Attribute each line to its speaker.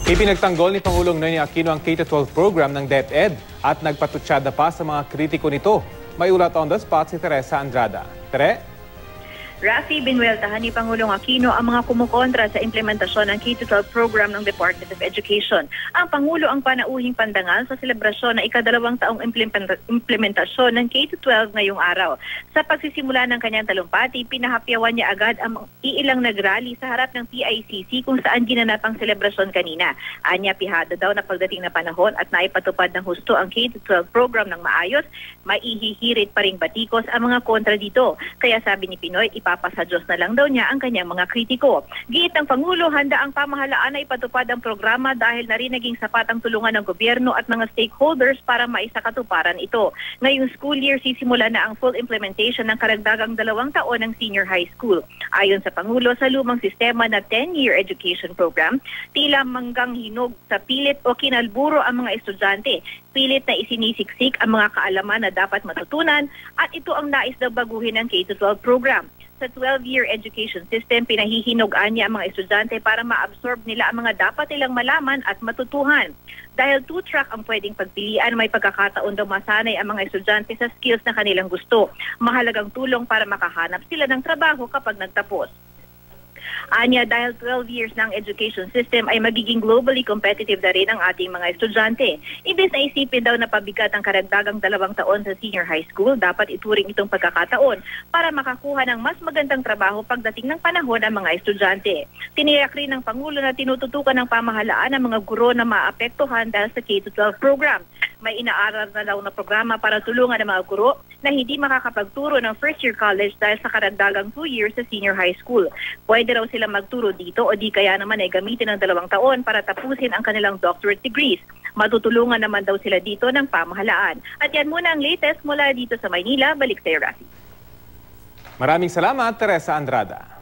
Speaker 1: Ipinagtanggol ni Pangulong Noynoy Aquino ang K-12 program ng DepEd at nagpatutsyada pa sa mga kritiko nito. May ulat on the spot si Teresa Andrada. Tere?
Speaker 2: Rafi, binuweltahan ni Pangulong Aquino ang mga kumukontra sa implementasyon ng K-12 program ng Department of Education. Ang Pangulo ang panauhing pandangal sa selebrasyon ng ika-2 taong implementasyon ng K-12 ngayong araw. Sa pagsisimula ng kanyang talumpati, pinahapyawan niya agad ang iilang nagrally sa harap ng PICC kung saan ginanap ang selebrasyon kanina. Anya, pihado daw na pagdating na panahon at naipatupad ng husto ang K-12 program ng maayos, maihihirit pa ring batikos ang mga kontra dito. Kaya sabi ni Pinoy, ipapasa Diyos na lang daw niya ang kanyang mga kritiko. Giit ng Pangulo, handa ang pamahalaan na ipatupad ang programa dahil na rin naging sapat ang tulungan ng gobyerno at mga stakeholders para maisakatuparan ito. Ngayong school year, sisimula na ang full implementation ng karagdagang 2 taon ng senior high school. Ayon sa Pangulo, sa lumang sistema na 10-year education program, tila manggang hinog sa pilit o kinalburo ang mga estudyante. Pilit na isinisiksik ang mga kaalaman na dapat matutunan at ito ang nais daw baguhin ng K-12 program. Sa 12-year education system, pinahihinog-an niya ang mga estudyante para ma-absorb nila ang mga dapat nilang malaman at matutuhan. Dahil 2-track ang pwedeng pagpilian, may pagkakataon daw masanay ang mga estudyante sa skills na kanilang gusto. Mahalagang tulong para makahanap sila ng trabaho kapag nagtapos. Anya, dahil 12 years na ang education system ay magiging globally competitive na rin ang ating mga estudyante. Ibig na isipin daw na pabigat ang karagdagang 2 taon sa senior high school, dapat ituring itong pagkakataon para makakuha ng mas magandang trabaho pagdating ng panahon ang mga estudyante. Tiniyak rin ng Pangulo na tinututukan ng pamahalaan ang mga guro na maapektuhan dahil sa K-12 program. May inaaral na daw na programa para tulungan ang mga guro na hindi makakapagturo ng first-year college dahil sa karagdagang 2 years sa senior high school. Pwede raw sila magturo dito o di kaya naman ay gamitin ng 2 taon para tapusin ang kanilang doctorate degrees. Matutulungan naman daw sila dito ng pamahalaan. At yan muna ang latest mula dito sa Maynila. Balik sa iyo, Rafi.
Speaker 1: Maraming salamat, Teresa Andrada.